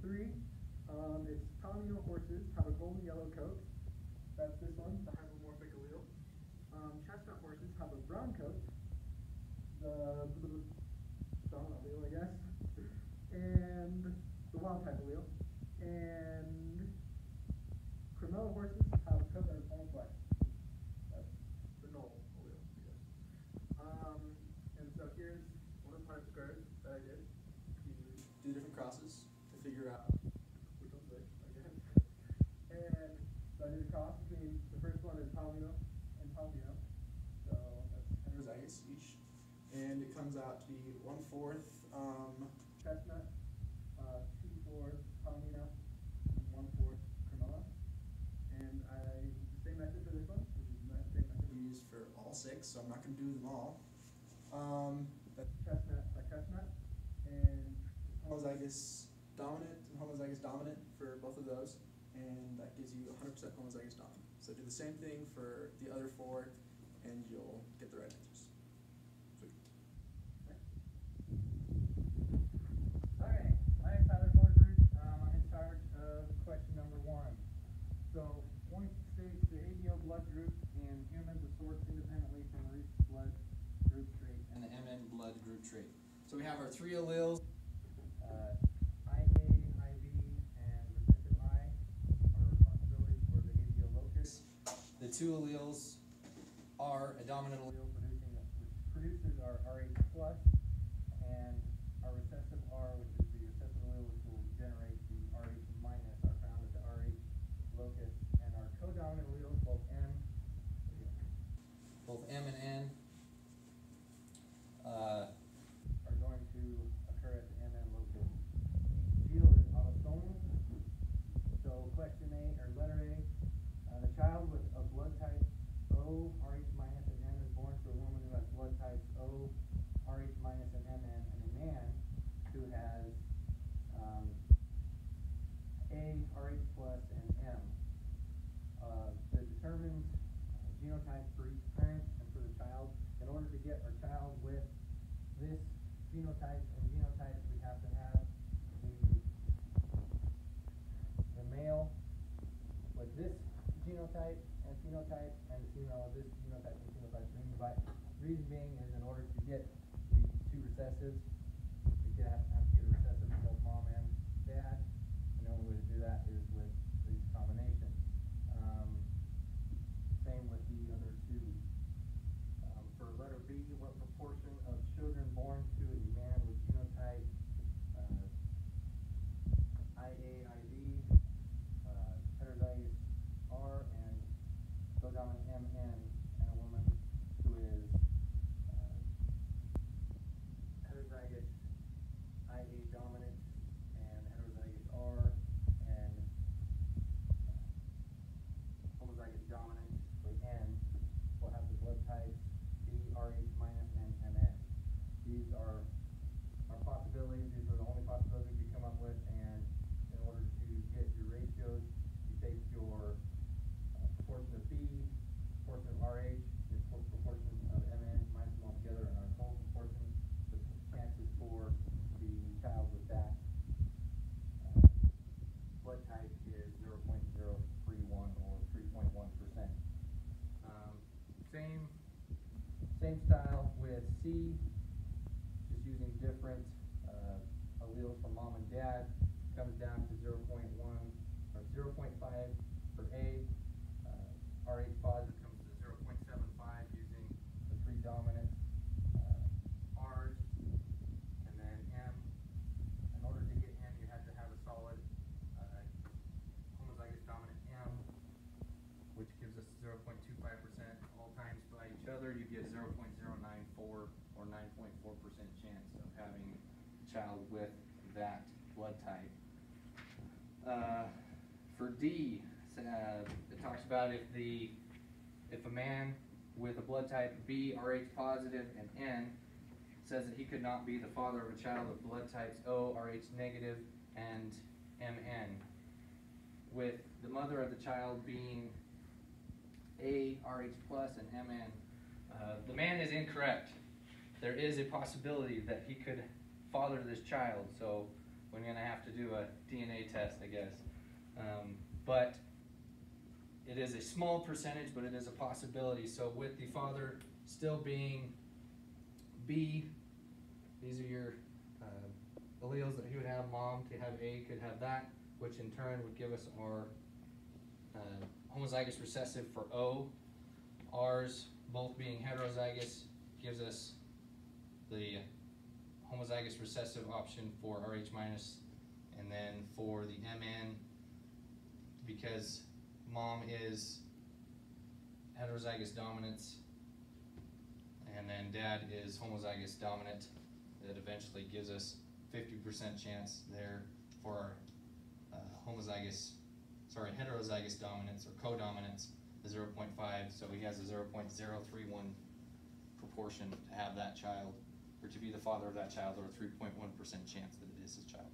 3, it's Palomino horses have a golden yellow coat. That's this one, the hypomorphic allele. Chestnut horses have a brown coat, the dominant allele, I guess, and the wild type allele. And Cremella horses have a coat that is almost white. That's the null allele, I guess. And so here's one of the Punnett squares that I did. You do different crosses to figure out which one's which, I guess. And so I did a cross between, the first one is Palomino and Palomino. So that's heterozygous each. And it comes out to be 1/4 chestnut, 2/4 Palomino, and 1/4 Cremella. And I used the same method for this one, which is the same method we use for all 6, so I'm not going to do them all. That's chestnut by chestnut, and homozygous dominant and homozygous dominant for both of those, and that gives you 100% homozygous dominant. So do the same thing for the other 4, and you'll get the right answers. Sweet. Okay, my name's Tyler Forsberg. I'm in charge of question number 1. So, point states the ABO blood group in humans assorts independently from the blood group trait And the MN blood group trait. So we have our 3 alleles. IA, IB, and recessive I are possibilities for the ABO locus. The 2 alleles are a dominant allele Which produces our RH plus, and our recessive R, which is the recessive allele, which will generate the RH minus, are found at the RH locus, and our codominant alleles, both M and N, are going to occur at the MN locus. Each gene is autosomal. So question A, or letter A, the child with a blood type O, RH minus, and M is born to a woman who has blood types O, RH minus, and MN, and a man who has A, RH plus, and M. The determined genotype for each parent and for the child. In order to get our child with this phenotype and genotype, we have to have the male with this genotype and phenotype, and the female with this genotype and phenotype. Reason being is, in order to get the 2 recessives, we have to get a recessive from both mom and dad, and the only way to do that is with these combinations. Same with the other 2. For letter B, what proportion of children born to a man with genotype IA, IB, heterozygous R, and codominant MN, and a woman who is heterozygous IA dominant and heterozygous R, and homozygous dominant with N, will have the blood types B, RH minus, and MN. These are possibilities. These are the only possibilities we come up with, and in order to get your ratios, you take your proportion of B, proportion of RH, your proportion of MN, minus them all together, and our total proportion, the chances for the child with that blood type is 0.031 or 3.1%. Same style with C, just using different alleles for mom and dad. Comes down to 0.1 or 0.5 for A. RH positive comes to 0.75 using the 3 dominant R's, and then M. In order to get M, you have to have a solid homozygous dominant M, which gives us 0.25%. All times by each other, you get 0.094 or 9.4% chance of having a child with that blood type. For D, it talks about if a man with a blood type B, RH positive, and N says that he could not be the father of a child with blood types O, RH negative, and MN. With the mother of the child being A, RH plus, and MN, the man is incorrect. There is a possibility that he could father this child. So we're gonna have to do a DNA test, I guess. But it is a small percentage, but it is a possibility. So with the father still being B, these are your alleles that he would have. Mom to have A could have that, which in turn would give us our homozygous recessive for O. R's both being heterozygous gives us the homozygous recessive option for Rh minus, and then for the MN, because mom is heterozygous dominance and then dad is homozygous dominant, that eventually gives us 50% chance there for our heterozygous dominance or codominance, the 0.5, so he has a 0.031 proportion to have that child, or to be the father of that child, or a 3.1% chance that it is his child.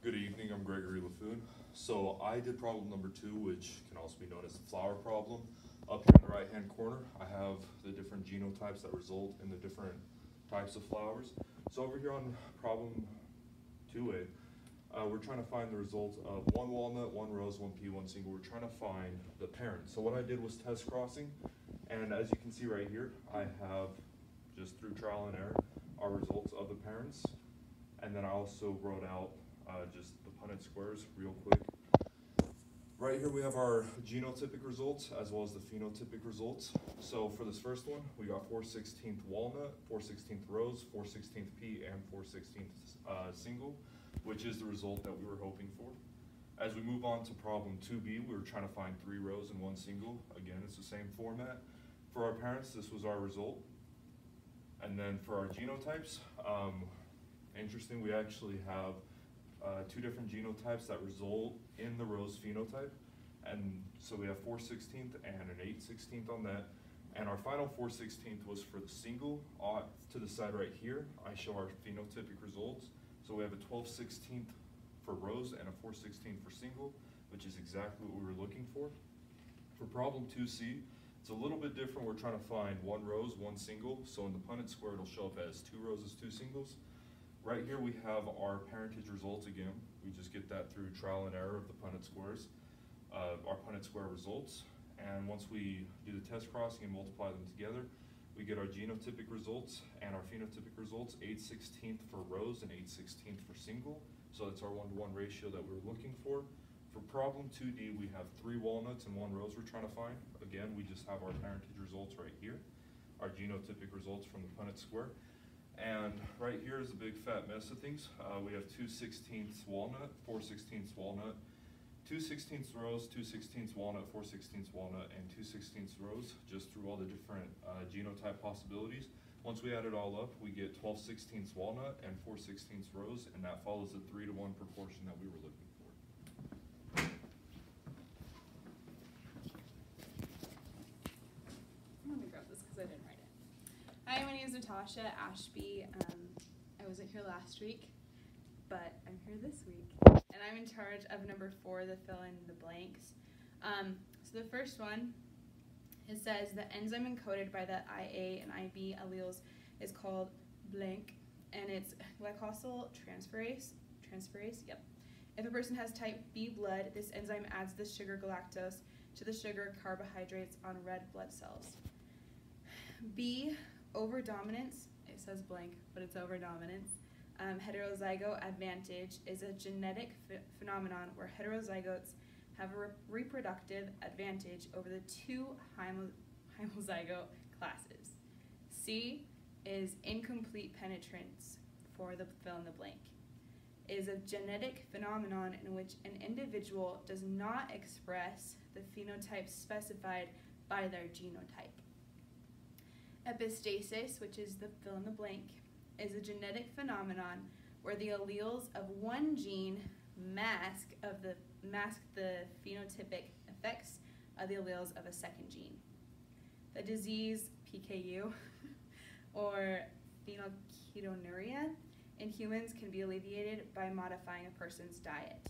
Good evening, I'm Gregory LaFoon. So I did problem number 2, which can also be known as the flower problem. Up here in the right hand corner, I have the different genotypes that result in the different types of flowers. So over here on problem 2A, we're trying to find the results of 1 walnut, 1 rose, 1 pea, 1 single. We're trying to find the parent. So what I did was test crossing, and as you can see right here, I have, just through trial and error, our results of the parents. And then I also wrote out just the Punnett squares real quick. Right here we have our genotypic results as well as the phenotypic results. So for this first one, we got 4/16 walnut, 4/16 rose, 4/16 pea, and 4/16 single, which is the result that we were hoping for. As we move on to problem 2B, we were trying to find 3 rows and 1 single. Again, it's the same format. For our parents, this was our result. And then for our genotypes, interesting, we actually have 2 different genotypes that result in the rose phenotype. And so we have 4/16 and an 8/16 on that. And our final 4/16 was for the single. To the side right here, I show our phenotypic results. So we have a 12/16 for rose and a 4/16 for single, which is exactly what we were looking for. For problem 2C, it's a little bit different. We're trying to find 1 rose, 1 single. So in the Punnett square, it'll show up as 2 roses, 2 singles. Right here we have our parentage results again. We just get that through trial and error of the Punnett squares, our Punnett square results. And once we do the test crossing and multiply them together, we get our genotypic results and our phenotypic results, 8/16 for rose and 8/16 for single. So that's our 1-to-1 ratio that we were looking for. For problem 2D, we have 3 walnuts and 1 rose we're trying to find. Again, we just have our parentage results right here, our genotypic results from the Punnett square. And right here is a big fat mess of things. We have 2/16 walnut, 4/16 walnut, 2/16 rose, 2/16 walnut, 4/16 walnut, and 2/16 rose, just through all the different genotype possibilities. Once we add it all up, we get 12/16 walnut and 4/16 rose, and that follows the 3-to-1 proportion that we were looking for. I'm gonna grab this because I didn't write it. Hi, my name is Natasha Ashby. I wasn't here last week, but I'm here this week. And I'm in charge of number 4, the fill in the blanks. So the first one, it says the enzyme encoded by the IA and IB alleles is called blank, and it's glycosyl transferase, yep. If a person has type B blood, this enzyme adds the sugar galactose to the sugar carbohydrates on red blood cells. B, overdominance, it says blank, but it's overdominance. Heterozygote advantage is a genetic phenomenon where heterozygotes have a reproductive advantage over the 2 homozygote classes. C is incomplete penetrance for the fill in the blank. It is a genetic phenomenon in which an individual does not express the phenotype specified by their genotype. Epistasis, which is the fill in the blank, is a genetic phenomenon where the alleles of one gene mask the phenotypic effects of the alleles of a second gene. The disease PKU or phenylketonuria in humans can be alleviated by modifying a person's diet.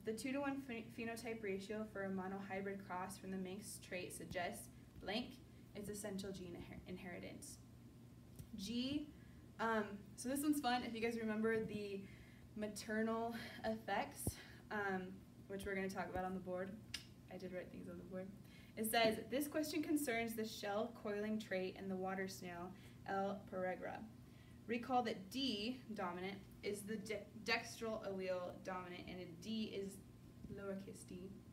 The 2-to-1 phenotype ratio for a monohybrid cross from the Manx trait suggests blank is essential gene inheritance. G, so this one's fun. If you guys remember the maternal effects, which we're going to talk about on the board. I did write things on the board. It says, this question concerns the shell coiling trait in the water snail, L. peregrina. Recall that D, dominant, is the dextral allele dominant, and a D is lowercase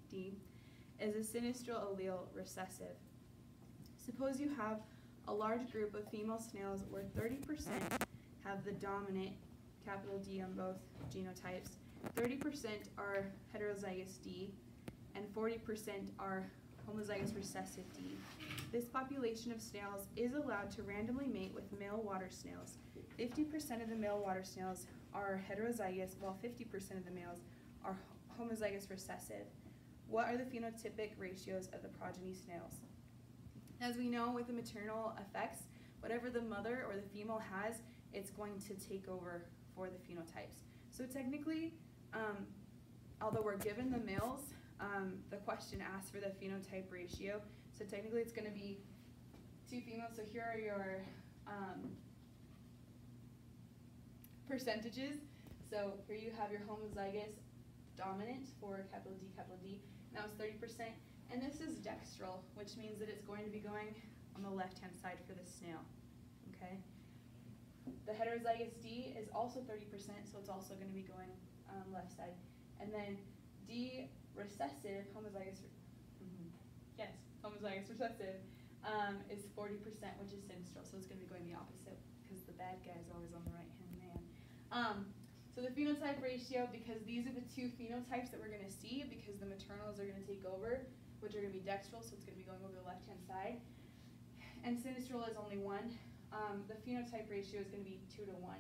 d, is a sinistral allele recessive. Suppose you have a large group of female snails where 30% have the dominant, capital D on both genotypes, 30% are heterozygous D, and 40% are homozygous recessive D. This population of snails is allowed to randomly mate with male water snails. 50% of the male water snails are heterozygous, while 50% of the males are homozygous recessive. What are the phenotypic ratios of the progeny snails? As we know, with the maternal effects, whatever the mother or the female has, it's going to take over for the phenotypes. So technically, although we're given the males, the question asks for the phenotype ratio. So technically it's going to be 2 females. So here are your percentages. So here you have your homozygous dominant for capital D, and that was 30%. And this is dextral, which means that it's going to be going on the left-hand side for the snail, okay? The heterozygous D is also 30%, so it's also going to be going left side. And then D recessive, homozygous recessive, is 40%, which is sinistral, so it's going to be going the opposite because the bad guy is always on the right-hand man. So the phenotype ratio, because these are the 2 phenotypes that we're going to see, because the maternals are going to take over, which are going to be dextral, so it's going to be going over the left-hand side, and sinistral is only 1. The phenotype ratio is going to be 2 to 1.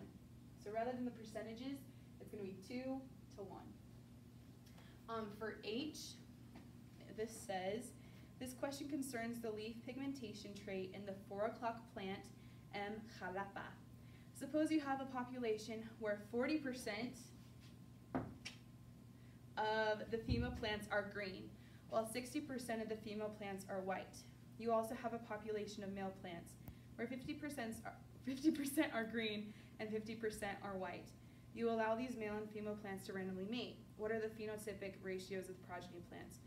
So rather than the percentages, it's going to be 2 to 1. For H, this says, this question concerns the leaf pigmentation trait in the 4 o'clock plant, M. jalapa. Suppose you have a population where 40% of the female plants are green, while 60% of the female plants are white. You also have a population of male plants where 50% are green and 50% are white. You allow these male and female plants to randomly mate. What are the phenotypic ratios of the progeny plants?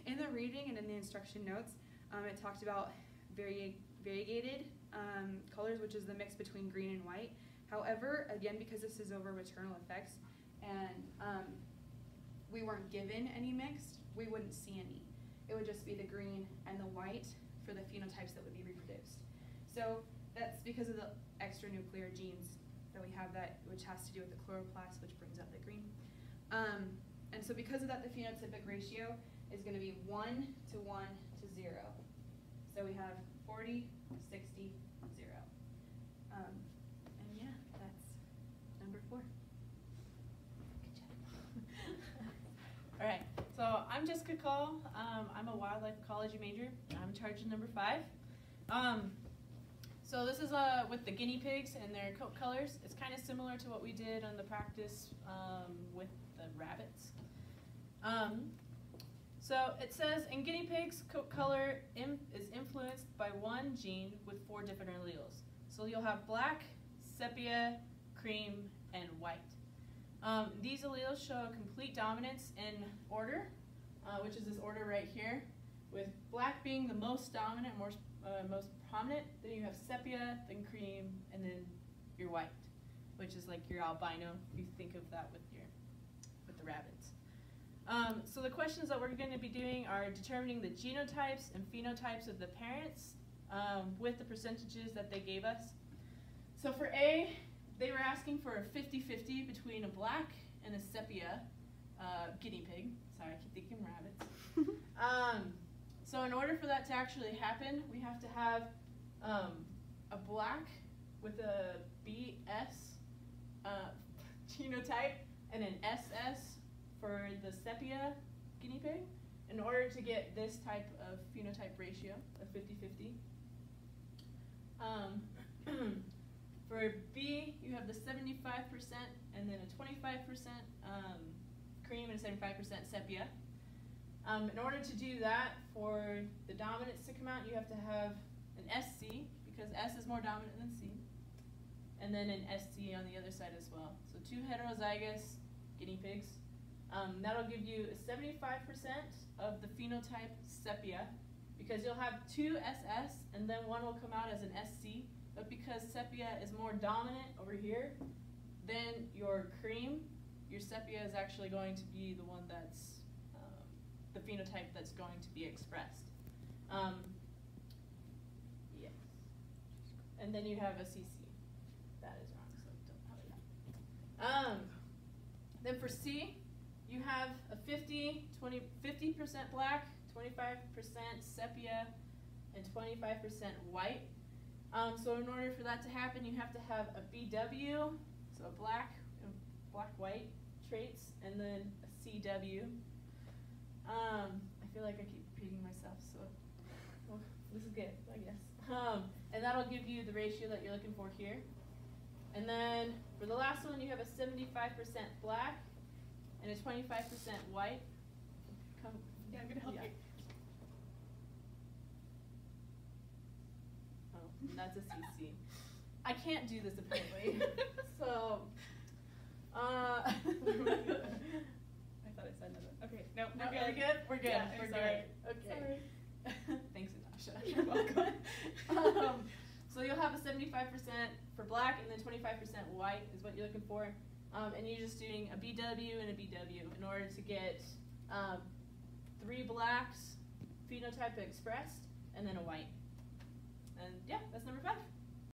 In the reading and in the instruction notes, it talked about variegated colors, which is the mix between green and white. However, again, because this is over maternal effects and we weren't given any mixed, we wouldn't see any. It would just be the green and the white for the phenotypes that would be reproduced. So that's because of the extranuclear genes that we have, that which has to do with the chloroplast, which brings out the green. And so because of that, the phenotypic ratio is going to be 1 to 1 to 0. So we have 40, 60, 0. And yeah, that's number 4. Good job. All right, so I'm Jessica Call. I'm a wildlife ecology major. I'm in charge of number 5. So this is with the guinea pigs and their coat colors. It's kind of similar to what we did on the practice with the rabbits. So it says in guinea pigs, coat color is influenced by one gene with 4 different alleles. So you'll have black, sepia, cream, and white. These alleles show a complete dominance in order, which is this order right here, with black being the most dominant, most prominent. Then you have sepia, then cream, and then your white, which is like your albino. If you think of that with the rabbits. So the questions that we're going to be doing are determining the genotypes and phenotypes of the parents with the percentages that they gave us. So for A, they were asking for a 50-50 between a black and a sepia guinea pig. Sorry, I keep thinking rabbits. So in order for that to actually happen, we have to have a black with a BS genotype and an SS for the sepia guinea pig in order to get this type of phenotype ratio of 50-50. For B, you have the 75% and then a 25% and 75% sepia. In order to do that, for the dominance to come out, you have to have an SC, because S is more dominant than C, and then an ST on the other side as well. So 2 heterozygous guinea pigs. That'll give you 75% of the phenotype sepia, because you'll have 2 SS, and then one will come out as an SC, but because sepia is more dominant over here than your cream, your sepia is actually going to be the one that's the phenotype that's going to be expressed. Yes. And then you have a CC. That is wrong, so don't have it. Then for C, you have a 50% black, 25% sepia, and 25% white. So in order for that to happen, you have to have a BW, so a black-white traits, and then a CW. I feel like I keep repeating myself, so well, this is good, I guess. And that'll give you the ratio that you're looking for here. And then for the last one, you have a 75% black and a 25% white. Yeah, I'm gonna help you. Oh, and that's a CC. I can't do this apparently. So, I thought I said another. Okay, no, we're good. We're good? We're good. Yeah, we're sorry. good. Okay. Sorry. Thanks, Natasha. You're welcome. So you'll have a 75% for black and then 25% white is what you're looking for. And you're just doing a BW and a BW in order to get 3 blacks phenotype expressed and then a white. And yeah, that's number 5.